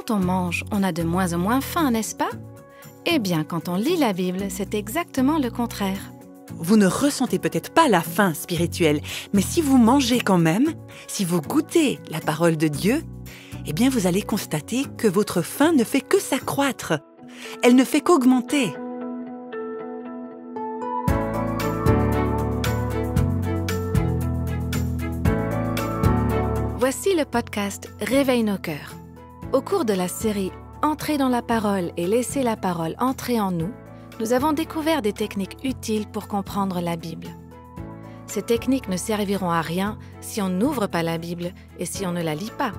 Quand on mange, on a de moins en moins faim, n'est-ce pas? Eh bien, quand on lit la Bible, c'est exactement le contraire. Vous ne ressentez peut-être pas la faim spirituelle, mais si vous mangez quand même, si vous goûtez la parole de Dieu, eh bien vous allez constater que votre faim ne fait que s'accroître. Elle ne fait qu'augmenter. Voici le podcast Réveille nos cœurs. Au cours de la série Entrer dans la parole et laisser la parole entrer en nous, nous avons découvert des techniques utiles pour comprendre la Bible. Ces techniques ne serviront à rien si on n'ouvre pas la Bible et si on ne la lit pas.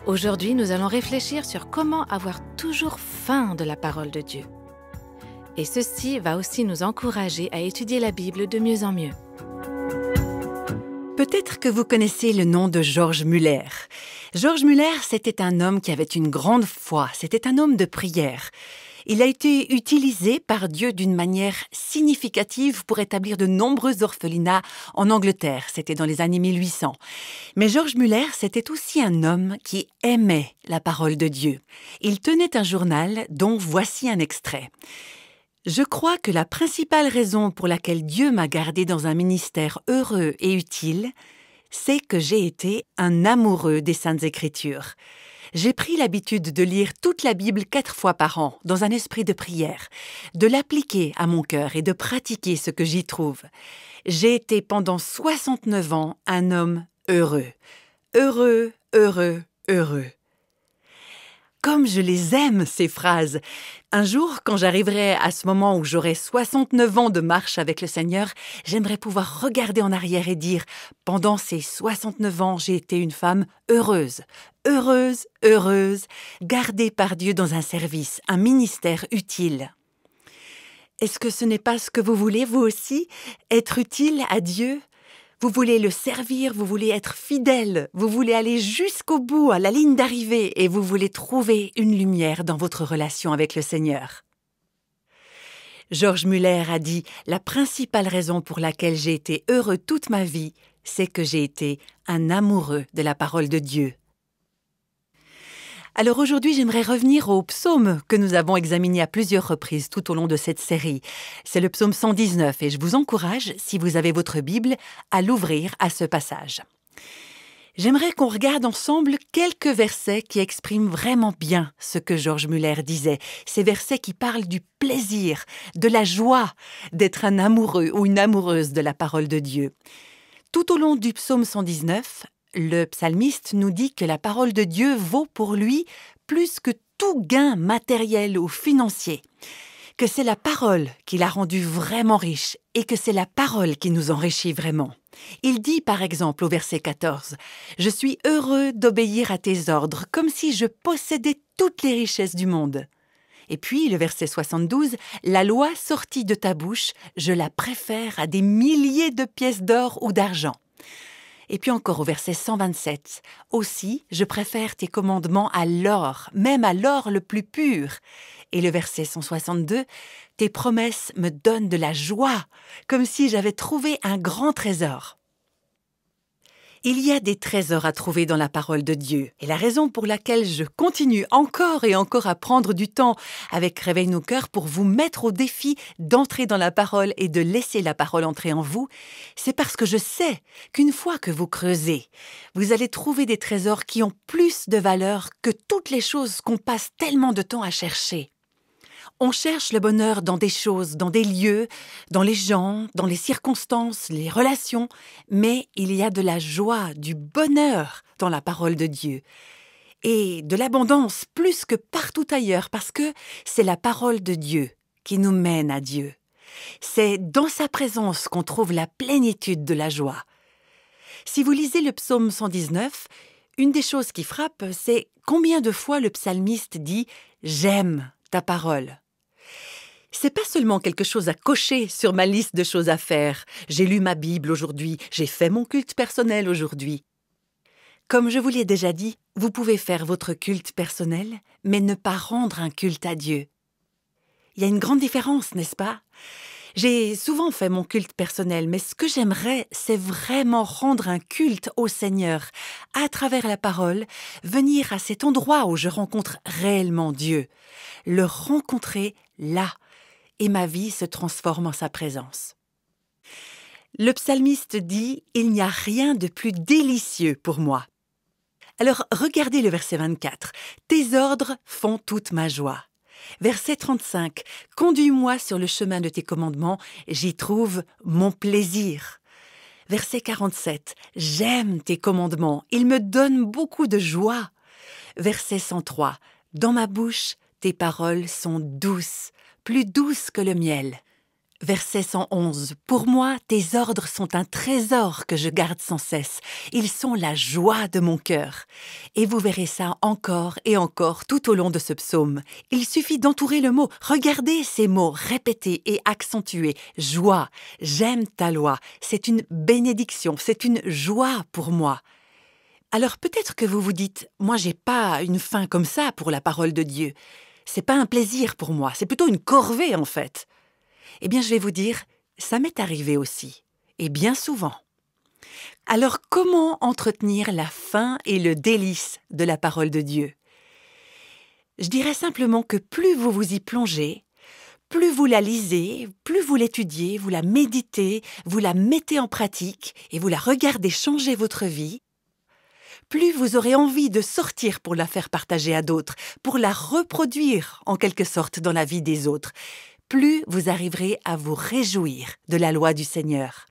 Aujourd'hui, nous allons réfléchir sur comment avoir toujours faim de la parole de Dieu. Et ceci va aussi nous encourager à étudier la Bible de mieux en mieux. Peut-être que vous connaissez le nom de George Muller. George Muller, c'était un homme qui avait une grande foi, c'était un homme de prière. Il a été utilisé par Dieu d'une manière significative pour établir de nombreux orphelinats en Angleterre, c'était dans les années 1800. Mais George Muller, c'était aussi un homme qui aimait la parole de Dieu. Il tenait un journal dont voici un extrait. Je crois que la principale raison pour laquelle Dieu m'a gardé dans un ministère heureux et utile, c'est que j'ai été un amoureux des Saintes Écritures. J'ai pris l'habitude de lire toute la Bible 4 fois par an, dans un esprit de prière, de l'appliquer à mon cœur et de pratiquer ce que j'y trouve. J'ai été pendant 69 ans un homme heureux. Heureux, heureux, heureux. Comme je les aime, ces phrases. Un jour, quand j'arriverai à ce moment où j'aurai 69 ans de marche avec le Seigneur, j'aimerais pouvoir regarder en arrière et dire « Pendant ces 69 ans, j'ai été une femme heureuse, heureuse, heureuse, gardée par Dieu dans un service, un ministère utile. » Est-ce que ce n'est pas ce que vous voulez, vous aussi, être utile à Dieu ? Vous voulez le servir, vous voulez être fidèle, vous voulez aller jusqu'au bout, à la ligne d'arrivée, et vous voulez trouver une lumière dans votre relation avec le Seigneur. George Muller a dit « La principale raison pour laquelle j'ai été heureux toute ma vie, c'est que j'ai été un amoureux de la parole de Dieu. » Alors aujourd'hui, j'aimerais revenir au psaume que nous avons examiné à plusieurs reprises tout au long de cette série. C'est le psaume 119 et je vous encourage, si vous avez votre Bible, à l'ouvrir à ce passage. J'aimerais qu'on regarde ensemble quelques versets qui expriment vraiment bien ce que George Muller disait. Ces versets qui parlent du plaisir, de la joie d'être un amoureux ou une amoureuse de la parole de Dieu. Tout au long du psaume 119, le psalmiste nous dit que la parole de Dieu vaut pour lui plus que tout gain matériel ou financier, que c'est la parole qui l'a rendu vraiment riche et que c'est la parole qui nous enrichit vraiment. Il dit par exemple au verset 14 « Je suis heureux d'obéir à tes ordres, comme si je possédais toutes les richesses du monde. » Et puis le verset 72 « La loi sortie de ta bouche, je la préfère à des milliers de pièces d'or ou d'argent. » Et puis encore au verset 127, « Aussi, je préfère tes commandements à l'or, même à l'or le plus pur. » Et le verset 162, « Tes promesses me donnent de la joie, comme si j'avais trouvé un grand trésor. » Il y a des trésors à trouver dans la parole de Dieu. Et la raison pour laquelle je continue encore et encore à prendre du temps avec Réveille nos cœurs pour vous mettre au défi d'entrer dans la parole et de laisser la parole entrer en vous, c'est parce que je sais qu'une fois que vous creusez, vous allez trouver des trésors qui ont plus de valeur que toutes les choses qu'on passe tellement de temps à chercher. On cherche le bonheur dans des choses, dans des lieux, dans les gens, dans les circonstances, les relations, mais il y a de la joie, du bonheur dans la parole de Dieu. Et de l'abondance plus que partout ailleurs, parce que c'est la parole de Dieu qui nous mène à Dieu. C'est dans sa présence qu'on trouve la plénitude de la joie. Si vous lisez le psaume 119, une des choses qui frappe, c'est combien de fois le psalmiste dit « J'aime ta parole ». C'est pas seulement quelque chose à cocher sur ma liste de choses à faire. J'ai lu ma Bible aujourd'hui, j'ai fait mon culte personnel aujourd'hui. Comme je vous l'ai déjà dit, vous pouvez faire votre culte personnel, mais ne pas rendre un culte à Dieu. Il y a une grande différence, n'est-ce pas? J'ai souvent fait mon culte personnel, mais ce que j'aimerais, c'est vraiment rendre un culte au Seigneur, à travers la parole, venir à cet endroit où je rencontre réellement Dieu, le rencontrer là, et ma vie se transforme en sa présence. Le psalmiste dit « Il n'y a rien de plus délicieux pour moi ». Alors regardez le verset 24 « Tes ordres font toute ma joie ». Verset 35 « Conduis-moi sur le chemin de tes commandements, j'y trouve mon plaisir ». Verset 47 « J'aime tes commandements, ils me donnent beaucoup de joie ». Verset 103 « Dans ma bouche, tes paroles sont douces, plus douces que le miel ». Verset 111 « Pour moi, tes ordres sont un trésor que je garde sans cesse. Ils sont la joie de mon cœur. » Et vous verrez ça encore et encore tout au long de ce psaume. Il suffit d'entourer le mot. Regardez ces mots répétés et accentués. Joie, j'aime ta loi. C'est une bénédiction, c'est une joie pour moi. Alors peut-être que vous vous dites « Moi, j'ai pas une faim comme ça pour la parole de Dieu. C'est pas un plaisir pour moi, c'est plutôt une corvée en fait. » Eh bien, je vais vous dire, ça m'est arrivé aussi, et bien souvent. Alors, comment entretenir la faim et le délice de la parole de Dieu? Je dirais simplement que plus vous vous y plongez, plus vous la lisez, plus vous l'étudiez, vous la méditez, vous la mettez en pratique et vous la regardez changer votre vie, plus vous aurez envie de sortir pour la faire partager à d'autres, pour la reproduire en quelque sorte dans la vie des autres, plus vous arriverez à vous réjouir de la loi du Seigneur.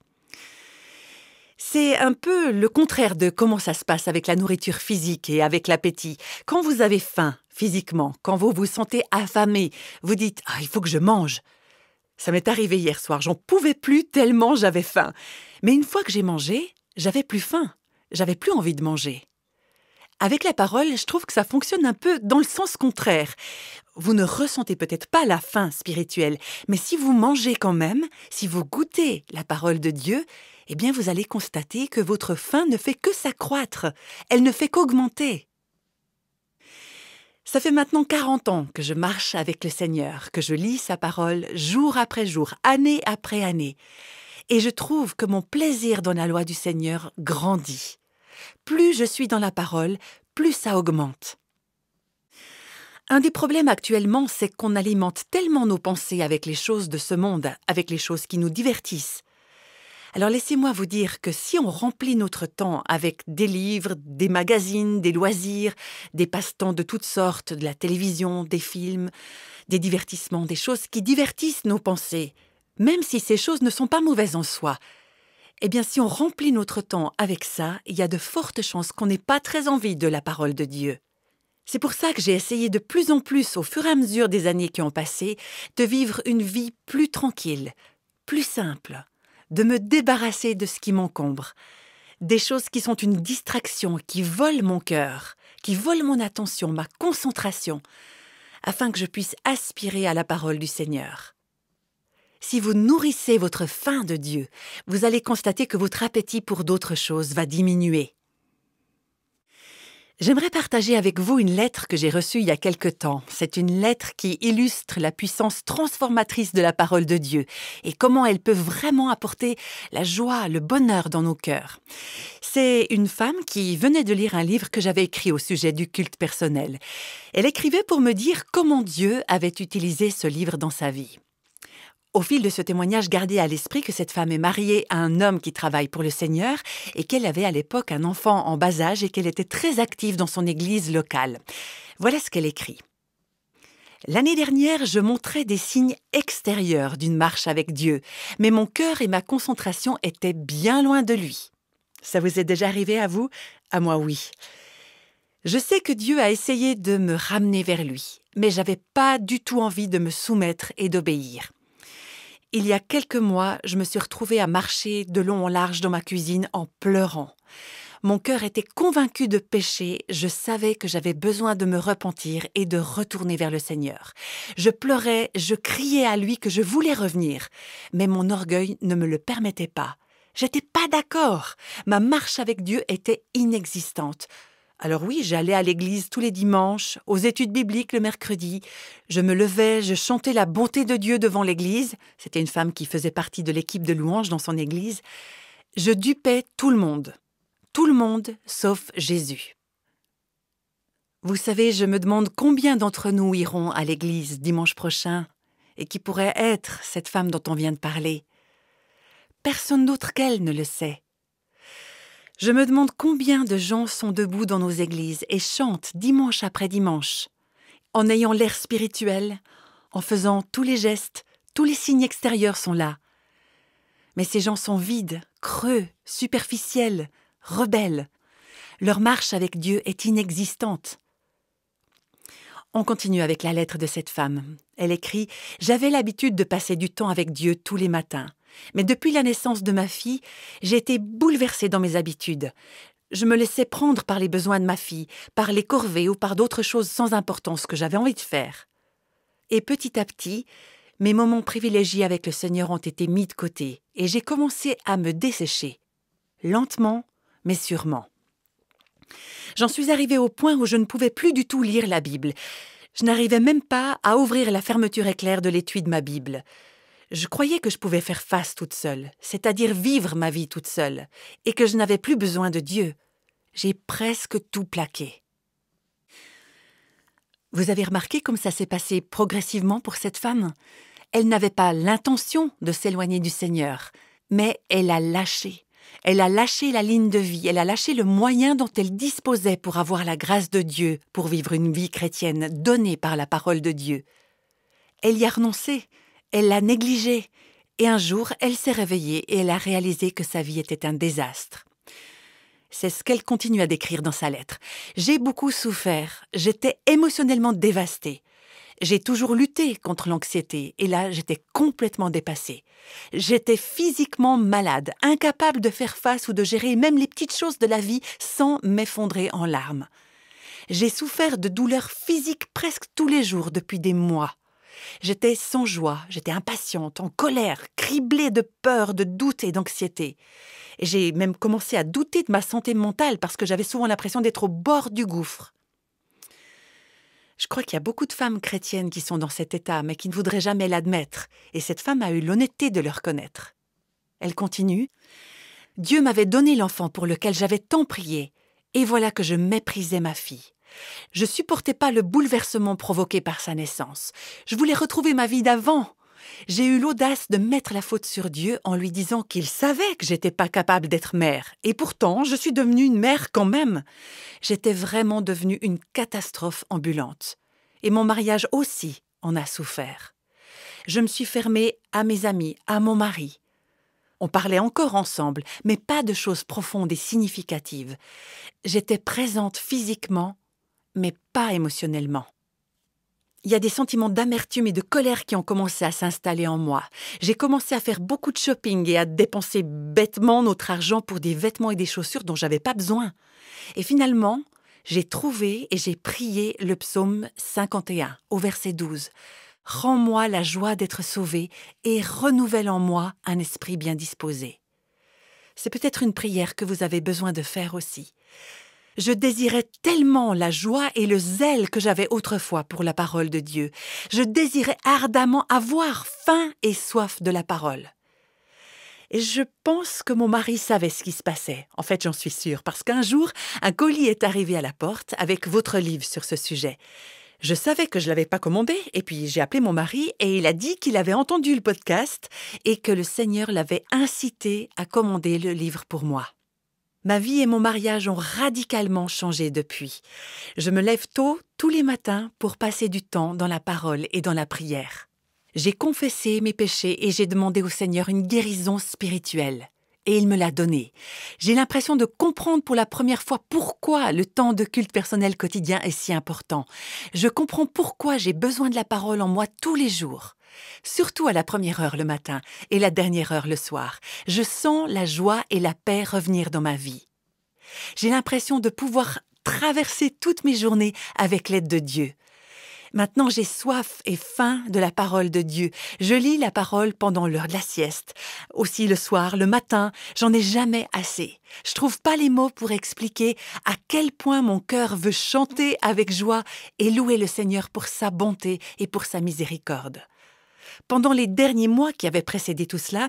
C'est un peu le contraire de comment ça se passe avec la nourriture physique et avec l'appétit. Quand vous avez faim physiquement, quand vous vous sentez affamé, vous dites « Ah, il faut que je mange ». Ça m'est arrivé hier soir, j'en pouvais plus tellement j'avais faim. Mais une fois que j'ai mangé, j'avais plus faim, j'avais plus envie de manger. Avec la parole, je trouve que ça fonctionne un peu dans le sens contraire. Vous ne ressentez peut-être pas la faim spirituelle, mais si vous mangez quand même, si vous goûtez la parole de Dieu, eh bien vous allez constater que votre faim ne fait que s'accroître, elle ne fait qu'augmenter. Ça fait maintenant 40 ans que je marche avec le Seigneur, que je lis sa parole jour après jour, année après année. Et je trouve que mon plaisir dans la loi du Seigneur grandit. Plus je suis dans la parole, plus ça augmente. Un des problèmes actuellement, c'est qu'on alimente tellement nos pensées avec les choses de ce monde, avec les choses qui nous divertissent. Alors laissez-moi vous dire que si on remplit notre temps avec des livres, des magazines, des loisirs, des passe-temps de toutes sortes, de la télévision, des films, des divertissements, des choses qui divertissent nos pensées, même si ces choses ne sont pas mauvaises en soi, eh bien, si on remplit notre temps avec ça, il y a de fortes chances qu'on n'ait pas très envie de la parole de Dieu. C'est pour ça que j'ai essayé de plus en plus, au fur et à mesure des années qui ont passé, de vivre une vie plus tranquille, plus simple, de me débarrasser de ce qui m'encombre, des choses qui sont une distraction, qui volent mon cœur, qui volent mon attention, ma concentration, afin que je puisse aspirer à la parole du Seigneur. Si vous nourrissez votre faim de Dieu, vous allez constater que votre appétit pour d'autres choses va diminuer. J'aimerais partager avec vous une lettre que j'ai reçue il y a quelque temps. C'est une lettre qui illustre la puissance transformatrice de la parole de Dieu et comment elle peut vraiment apporter la joie, le bonheur dans nos cœurs. C'est une femme qui venait de lire un livre que j'avais écrit au sujet du culte personnel. Elle écrivait pour me dire comment Dieu avait utilisé ce livre dans sa vie. Au fil de ce témoignage, gardez à l'esprit que cette femme est mariée à un homme qui travaille pour le Seigneur et qu'elle avait à l'époque un enfant en bas âge et qu'elle était très active dans son église locale. Voilà ce qu'elle écrit. « L'année dernière, je montrais des signes extérieurs d'une marche avec Dieu, mais mon cœur et ma concentration étaient bien loin de lui. » Ça vous est déjà arrivé à vous? À moi, oui. Je sais que Dieu a essayé de me ramener vers lui, mais j'avais pas du tout envie de me soumettre et d'obéir. Il y a quelques mois, je me suis retrouvée à marcher de long en large dans ma cuisine en pleurant. Mon cœur était convaincu de péché, je savais que j'avais besoin de me repentir et de retourner vers le Seigneur. Je pleurais, je criais à lui que je voulais revenir, mais mon orgueil ne me le permettait pas. J'étais pas d'accord, ma marche avec Dieu était inexistante. Alors oui, j'allais à l'église tous les dimanches, aux études bibliques le mercredi. Je me levais, je chantais la bonté de Dieu devant l'église. C'était une femme qui faisait partie de l'équipe de louanges dans son église. Je dupais tout le monde sauf Jésus. Vous savez, je me demande combien d'entre nous iront à l'église dimanche prochain et qui pourrait être cette femme dont on vient de parler. Personne d'autre qu'elle ne le sait. Je me demande combien de gens sont debout dans nos églises et chantent dimanche après dimanche, en ayant l'air spirituel, en faisant tous les gestes, tous les signes extérieurs sont là. Mais ces gens sont vides, creux, superficiels, rebelles. Leur marche avec Dieu est inexistante. On continue avec la lettre de cette femme. Elle écrit « J'avais l'habitude de passer du temps avec Dieu tous les matins. Mais depuis la naissance de ma fille, j'ai été bouleversée dans mes habitudes. Je me laissais prendre par les besoins de ma fille, par les corvées ou par d'autres choses sans importance que j'avais envie de faire. Et petit à petit, mes moments privilégiés avec le Seigneur ont été mis de côté et j'ai commencé à me dessécher. Lentement, mais sûrement. J'en suis arrivée au point où je ne pouvais plus du tout lire la Bible. Je n'arrivais même pas à ouvrir la fermeture éclair de l'étui de ma Bible. Je croyais que je pouvais faire face toute seule, c'est-à-dire vivre ma vie toute seule, et que je n'avais plus besoin de Dieu. J'ai presque tout plaqué. Vous avez remarqué comme ça s'est passé progressivement pour cette femme ? Elle n'avait pas l'intention de s'éloigner du Seigneur, mais elle a lâché. Elle a lâché la ligne de vie, elle a lâché le moyen dont elle disposait pour avoir la grâce de Dieu, pour vivre une vie chrétienne donnée par la parole de Dieu. Elle y a renoncé, elle l'a négligé, et un jour, elle s'est réveillée et elle a réalisé que sa vie était un désastre. C'est ce qu'elle continue à décrire dans sa lettre. « J'ai beaucoup souffert, j'étais émotionnellement dévastée. J'ai toujours lutté contre l'anxiété et là, j'étais complètement dépassée. J'étais physiquement malade, incapable de faire face ou de gérer même les petites choses de la vie sans m'effondrer en larmes. J'ai souffert de douleurs physiques presque tous les jours depuis des mois. J'étais sans joie, j'étais impatiente, en colère, criblée de peur, de doute et d'anxiété. Et j'ai même commencé à douter de ma santé mentale parce que j'avais souvent l'impression d'être au bord du gouffre. Je crois qu'il y a beaucoup de femmes chrétiennes qui sont dans cet état, mais qui ne voudraient jamais l'admettre, et cette femme a eu l'honnêteté de le reconnaître. Elle continue « Dieu m'avait donné l'enfant pour lequel j'avais tant prié, et voilà que je méprisais ma fille. Je supportais pas le bouleversement provoqué par sa naissance. Je voulais retrouver ma vie d'avant. J'ai eu l'audace de mettre la faute sur Dieu en lui disant qu'il savait que j'étais pas capable d'être mère. Et pourtant, je suis devenue une mère quand même. J'étais vraiment devenue une catastrophe ambulante. Et mon mariage aussi en a souffert. Je me suis fermée à mes amis, à mon mari. On parlait encore ensemble, mais pas de choses profondes et significatives. J'étais présente physiquement, mais pas émotionnellement. Il y a des sentiments d'amertume et de colère qui ont commencé à s'installer en moi. J'ai commencé à faire beaucoup de shopping et à dépenser bêtement notre argent pour des vêtements et des chaussures dont j'avais pas besoin. Et finalement, j'ai trouvé et j'ai prié le psaume 51, au verset 12. « Rends-moi la joie d'être sauvé et renouvelle en moi un esprit bien disposé. » C'est peut-être une prière que vous avez besoin de faire aussi. Je désirais tellement la joie et le zèle que j'avais autrefois pour la parole de Dieu. Je désirais ardemment avoir faim et soif de la parole. Et je pense que mon mari savait ce qui se passait. En fait, j'en suis sûre, parce qu'un jour, un colis est arrivé à la porte avec votre livre sur ce sujet. Je savais que je ne l'avais pas commandé, et puis j'ai appelé mon mari et il a dit qu'il avait entendu le podcast et que le Seigneur l'avait incité à commander le livre pour moi. Ma vie et mon mariage ont radicalement changé depuis. Je me lève tôt, tous les matins, pour passer du temps dans la parole et dans la prière. J'ai confessé mes péchés et j'ai demandé au Seigneur une guérison spirituelle. Et il me l'a donnée. J'ai l'impression de comprendre pour la première fois pourquoi le temps de culte personnel quotidien est si important. Je comprends pourquoi j'ai besoin de la parole en moi tous les jours. Surtout à la première heure le matin et la dernière heure le soir. Je sens la joie et la paix revenir dans ma vie. J'ai l'impression de pouvoir traverser toutes mes journées avec l'aide de Dieu. Maintenant, j'ai soif et faim de la parole de Dieu. Je lis la parole pendant l'heure de la sieste, aussi le soir, le matin. J'en ai jamais assez. Je trouve pas les mots pour expliquer à quel point mon cœur veut chanter avec joie et louer le Seigneur pour sa bonté et pour sa miséricorde. Pendant les derniers mois qui avaient précédé tout cela,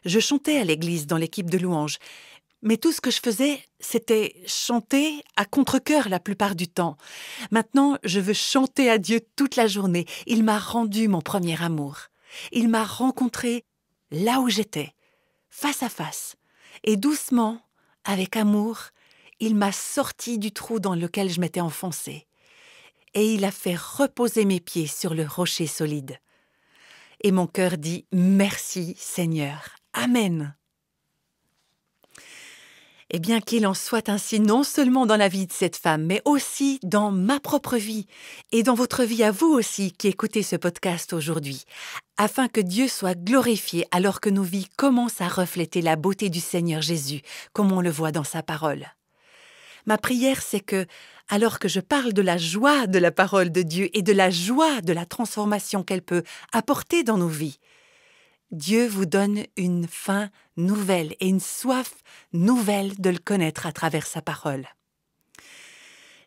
je chantais à l'église dans l'équipe de louanges. Mais tout ce que je faisais, c'était chanter à contre-cœur la plupart du temps. Maintenant, je veux chanter à Dieu toute la journée. Il m'a rendu mon premier amour. Il m'a rencontré là où j'étais, face à face. Et doucement, avec amour, il m'a sorti du trou dans lequel je m'étais enfoncée. Et il a fait reposer mes pieds sur le rocher solide. Et mon cœur dit « Merci Seigneur, Amen ». Et bien qu'il en soit ainsi non seulement dans la vie de cette femme, mais aussi dans ma propre vie et dans votre vie à vous aussi qui écoutez ce podcast aujourd'hui, afin que Dieu soit glorifié alors que nos vies commencent à refléter la beauté du Seigneur Jésus, comme on le voit dans sa parole. Ma prière, c'est que, alors que je parle de la joie de la parole de Dieu et de la joie de la transformation qu'elle peut apporter dans nos vies, Dieu vous donne une faim nouvelle et une soif nouvelle de le connaître à travers sa parole.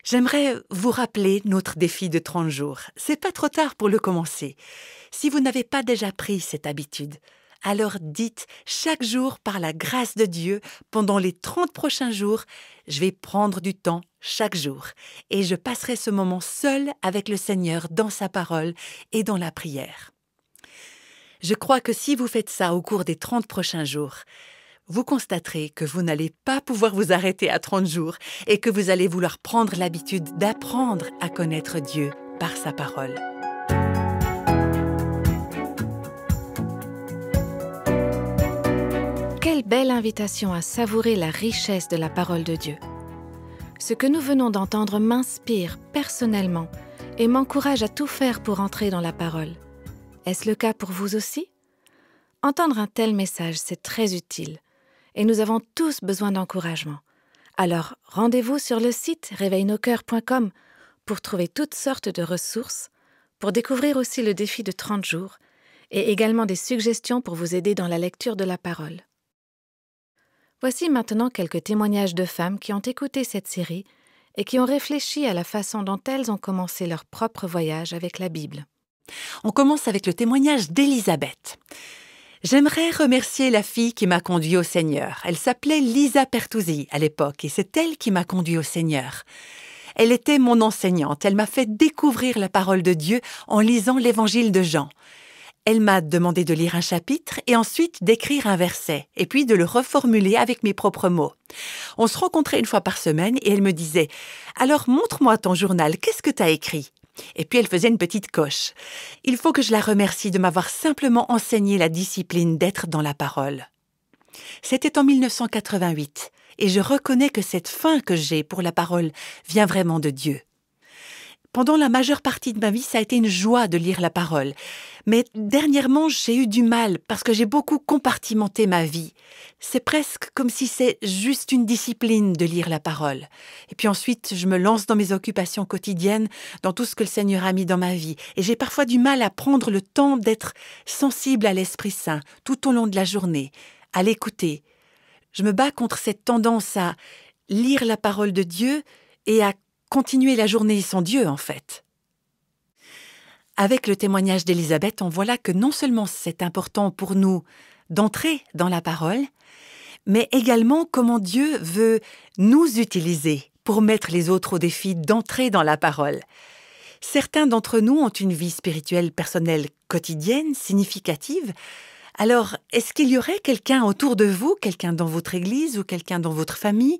J'aimerais vous rappeler notre défi de 30 jours. C'est pas trop tard pour le commencer. Si vous n'avez pas déjà pris cette habitude, alors dites chaque jour par la grâce de Dieu, pendant les 30 prochains jours, je vais prendre du temps chaque jour et je passerai ce moment seul avec le Seigneur dans sa parole et dans la prière. Je crois que si vous faites ça au cours des 30 prochains jours, vous constaterez que vous n'allez pas pouvoir vous arrêter à 30 jours et que vous allez vouloir prendre l'habitude d'apprendre à connaître Dieu par sa parole. Quelle belle invitation à savourer la richesse de la parole de Dieu. Ce que nous venons d'entendre m'inspire personnellement et m'encourage à tout faire pour entrer dans la parole. Est-ce le cas pour vous aussi? Entendre un tel message, c'est très utile. Et nous avons tous besoin d'encouragement. Alors, rendez-vous sur le site réveilnoscoeurs.com pour trouver toutes sortes de ressources, pour découvrir aussi le défi de 30 jours et également des suggestions pour vous aider dans la lecture de la parole. Voici maintenant quelques témoignages de femmes qui ont écouté cette série et qui ont réfléchi à la façon dont elles ont commencé leur propre voyage avec la Bible. On commence avec le témoignage d'Élisabeth. J'aimerais remercier la fille qui m'a conduit au Seigneur. Elle s'appelait Lisa Pertuzzi à l'époque et c'est elle qui m'a conduit au Seigneur. Elle était mon enseignante. Elle m'a fait découvrir la parole de Dieu en lisant l'évangile de Jean. Elle m'a demandé de lire un chapitre et ensuite d'écrire un verset et puis de le reformuler avec mes propres mots. On se rencontrait une fois par semaine et elle me disait « Alors montre-moi ton journal, qu'est-ce que tu as écrit ?» Et puis elle faisait une petite coche. Il faut que je la remercie de m'avoir simplement enseigné la discipline d'être dans la parole. C'était en 1988 et je reconnais que cette faim que j'ai pour la parole vient vraiment de Dieu. Pendant la majeure partie de ma vie, ça a été une joie de lire la parole. Mais dernièrement, j'ai eu du mal parce que j'ai beaucoup compartimenté ma vie. C'est presque comme si c'est juste une discipline de lire la parole. Et puis ensuite, je me lance dans mes occupations quotidiennes, dans tout ce que le Seigneur a mis dans ma vie. Et j'ai parfois du mal à prendre le temps d'être sensible à l'Esprit Saint tout au long de la journée, à l'écouter. Je me bats contre cette tendance à lire la parole de Dieu et à continuer la journée sans Dieu, en fait. Avec le témoignage d'Élisabeth, on voit là que non seulement c'est important pour nous d'entrer dans la parole, mais également comment Dieu veut nous utiliser pour mettre les autres au défi d'entrer dans la parole. Certains d'entre nous ont une vie spirituelle personnelle quotidienne, significative. Alors, est-ce qu'il y aurait quelqu'un autour de vous, quelqu'un dans votre église ou quelqu'un dans votre famille,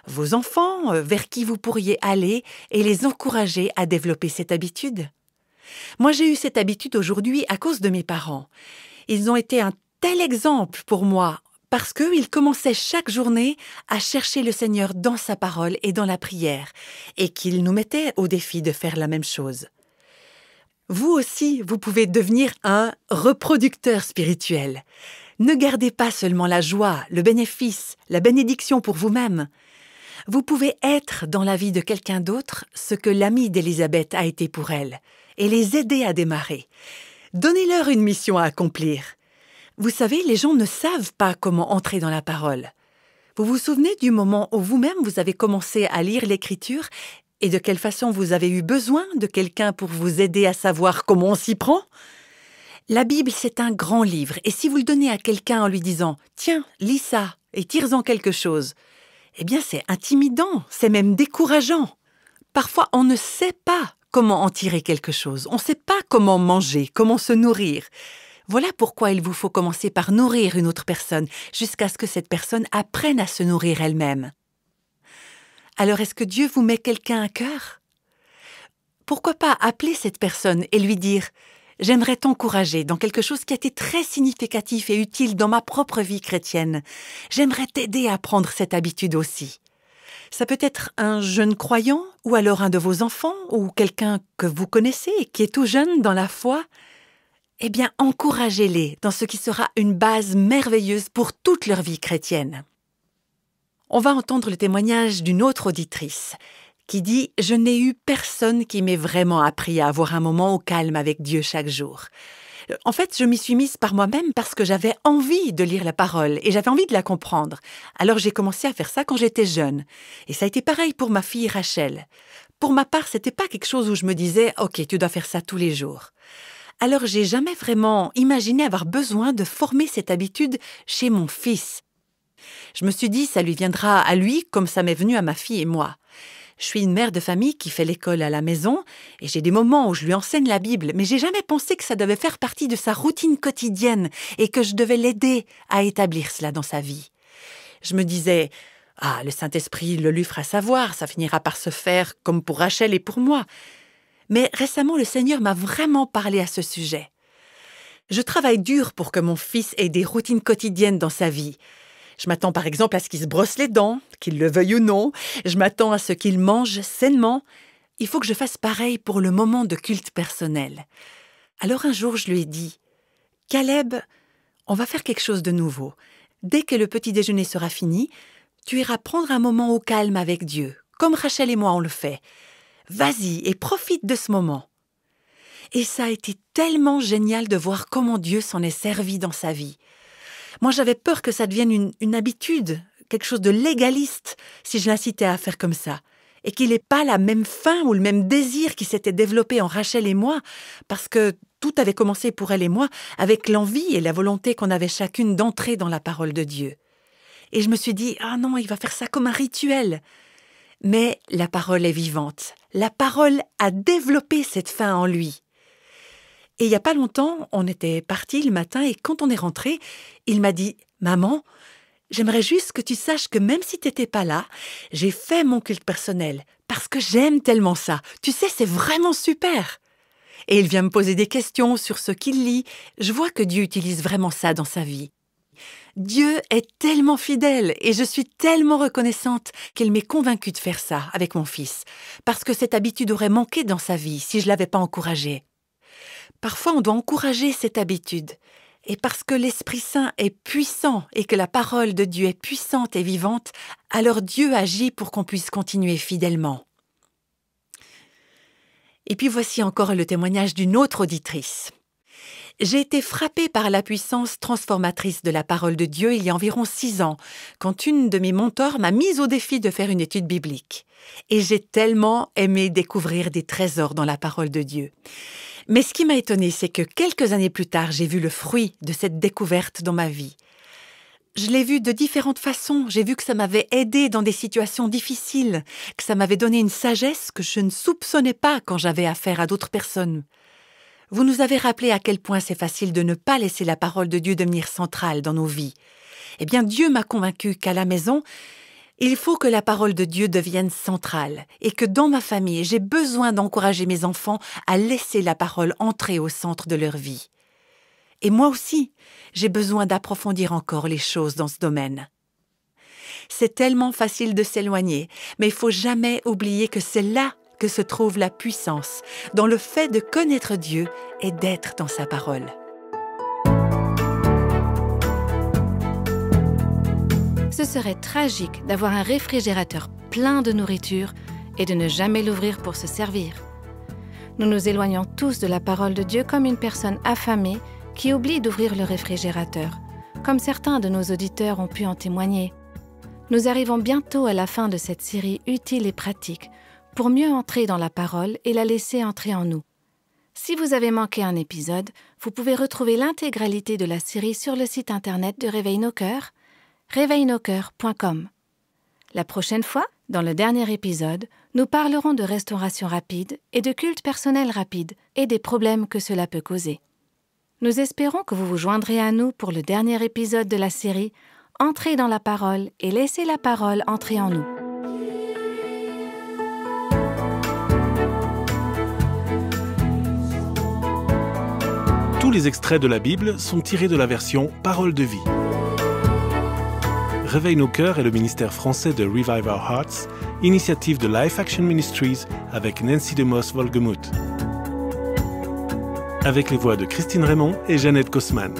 vos enfants, vers qui vous pourriez aller et les encourager à développer cette habitude? Moi, j'ai eu cette habitude aujourd'hui à cause de mes parents. Ils ont été un tel exemple pour moi parce qu'ils commençaient chaque journée à chercher le Seigneur dans sa parole et dans la prière et qu'ils nous mettaient au défi de faire la même chose. Vous aussi, vous pouvez devenir un reproducteur spirituel. Ne gardez pas seulement la joie, le bénéfice, la bénédiction pour vous-même. Vous pouvez être dans la vie de quelqu'un d'autre ce que l'ami d'Élisabeth a été pour elle. et les aider à démarrer. Donnez-leur une mission à accomplir. Vous savez, les gens ne savent pas comment entrer dans la parole. Vous vous souvenez du moment où vous-même vous avez commencé à lire l'Écriture et de quelle façon vous avez eu besoin de quelqu'un pour vous aider à savoir comment on s'y prend? La Bible, c'est un grand livre, et si vous le donnez à quelqu'un en lui disant « Tiens, lis ça et tire-en quelque chose », eh bien c'est intimidant, c'est même décourageant. Parfois, on ne sait pas comment en tirer quelque chose, on ne sait pas comment manger, comment se nourrir. Voilà pourquoi il vous faut commencer par nourrir une autre personne, jusqu'à ce que cette personne apprenne à se nourrir elle-même. Alors, est-ce que Dieu vous met quelqu'un à cœur? Pourquoi pas appeler cette personne et lui dire « J'aimerais t'encourager dans quelque chose qui a été très significatif et utile dans ma propre vie chrétienne. J'aimerais t'aider à prendre cette habitude aussi. » Ça peut être un jeune croyant, ou alors un de vos enfants, ou quelqu'un que vous connaissez et qui est tout jeune dans la foi. Eh bien, encouragez-les dans ce qui sera une base merveilleuse pour toute leur vie chrétienne. On va entendre le témoignage d'une autre auditrice qui dit « Je n'ai eu personne qui m'ait vraiment appris à avoir un moment au calme avec Dieu chaque jour. » En fait, je m'y suis mise par moi-même parce que j'avais envie de lire la parole et j'avais envie de la comprendre. Alors j'ai commencé à faire ça quand j'étais jeune. Et ça a été pareil pour ma fille Rachel. Pour ma part, c'était pas quelque chose où je me disais « Ok, tu dois faire ça tous les jours. » Alors j'ai jamais vraiment imaginé avoir besoin de former cette habitude chez mon fils. Je me suis dit, ça lui viendra à lui comme ça m'est venu à ma fille et moi. Je suis une mère de famille qui fait l'école à la maison et j'ai des moments où je lui enseigne la Bible, mais j'ai jamais pensé que ça devait faire partie de sa routine quotidienne et que je devais l'aider à établir cela dans sa vie. Je me disais, le Saint-Esprit le lui fera savoir, ça finira par se faire comme pour Rachel et pour moi. Mais récemment, le Seigneur m'a vraiment parlé à ce sujet. Je travaille dur pour que mon fils ait des routines quotidiennes dans sa vie. Je m'attends par exemple à ce qu'il se brosse les dents, qu'il le veuille ou non. Je m'attends à ce qu'il mange sainement. Il faut que je fasse pareil pour le moment de culte personnel. Alors un jour, je lui ai dit « Caleb, on va faire quelque chose de nouveau. Dès que le petit déjeuner sera fini, tu iras prendre un moment au calme avec Dieu, comme Rachel et moi on le fait. Vas-y et profite de ce moment. » Et ça a été tellement génial de voir comment Dieu s'en est servi dans sa vie. Moi, j'avais peur que ça devienne une habitude, quelque chose de légaliste, si je l'incitais à faire comme ça, et qu'il n'ait pas la même faim ou le même désir qui s'était développé en Rachel et moi, parce que tout avait commencé pour elle et moi avec l'envie et la volonté qu'on avait chacune d'entrer dans la parole de Dieu. Et je me suis dit, non, il va faire ça comme un rituel. Mais la parole est vivante. La parole a développé cette faim en lui. Et il n'y a pas longtemps, on était partis le matin et quand on est rentré, il m'a dit « Maman, j'aimerais juste que tu saches que même si tu n'étais pas là, j'ai fait mon culte personnel parce que j'aime tellement ça. Tu sais, c'est vraiment super. » Et il vient me poser des questions sur ce qu'il lit. Je vois que Dieu utilise vraiment ça dans sa vie. Dieu est tellement fidèle et je suis tellement reconnaissante qu'il m'ait convaincue de faire ça avec mon fils parce que cette habitude aurait manqué dans sa vie si je ne l'avais pas encouragée. Parfois, on doit encourager cette habitude. Et parce que l'Esprit Saint est puissant et que la parole de Dieu est puissante et vivante, alors Dieu agit pour qu'on puisse continuer fidèlement. Et puis voici encore le témoignage d'une autre auditrice. J'ai été frappée par la puissance transformatrice de la parole de Dieu il y a environ 6 ans, quand une de mes mentors m'a mise au défi de faire une étude biblique. Et j'ai tellement aimé découvrir des trésors dans la parole de Dieu. Mais ce qui m'a étonnée, c'est que quelques années plus tard, j'ai vu le fruit de cette découverte dans ma vie. Je l'ai vu de différentes façons. J'ai vu que ça m'avait aidé dans des situations difficiles, que ça m'avait donné une sagesse que je ne soupçonnais pas quand j'avais affaire à d'autres personnes. Vous nous avez rappelé à quel point c'est facile de ne pas laisser la parole de Dieu devenir centrale dans nos vies. Eh bien, Dieu m'a convaincue qu'à la maison, il faut que la parole de Dieu devienne centrale et que dans ma famille, j'ai besoin d'encourager mes enfants à laisser la parole entrer au centre de leur vie. Et moi aussi, j'ai besoin d'approfondir encore les choses dans ce domaine. C'est tellement facile de s'éloigner, mais il ne faut jamais oublier que c'est là que se trouve la puissance, dans le fait de connaître Dieu et d'être dans sa parole. Ce serait tragique d'avoir un réfrigérateur plein de nourriture et de ne jamais l'ouvrir pour se servir. Nous nous éloignons tous de la parole de Dieu comme une personne affamée qui oublie d'ouvrir le réfrigérateur, comme certains de nos auditeurs ont pu en témoigner. Nous arrivons bientôt à la fin de cette série utile et pratique pour mieux entrer dans la parole et la laisser entrer en nous. Si vous avez manqué un épisode, vous pouvez retrouver l'intégralité de la série sur le site internet de Réveil nos cœurs, réveilnoscoeurs.com. La prochaine fois, dans le dernier épisode, nous parlerons de restauration rapide et de culte personnel rapide et des problèmes que cela peut causer. Nous espérons que vous vous joindrez à nous pour le dernier épisode de la série « Entrez dans la parole et laissez la parole entrer en nous ». Tous les extraits de la Bible sont tirés de la version Parole de vie. Réveil nos cœurs est le ministère français de Revive Our Hearts, initiative de Life Action Ministries avec Nancy DeMoss-Wolgemuth. Avec les voix de Christine Raymond et Jeannette Kosman.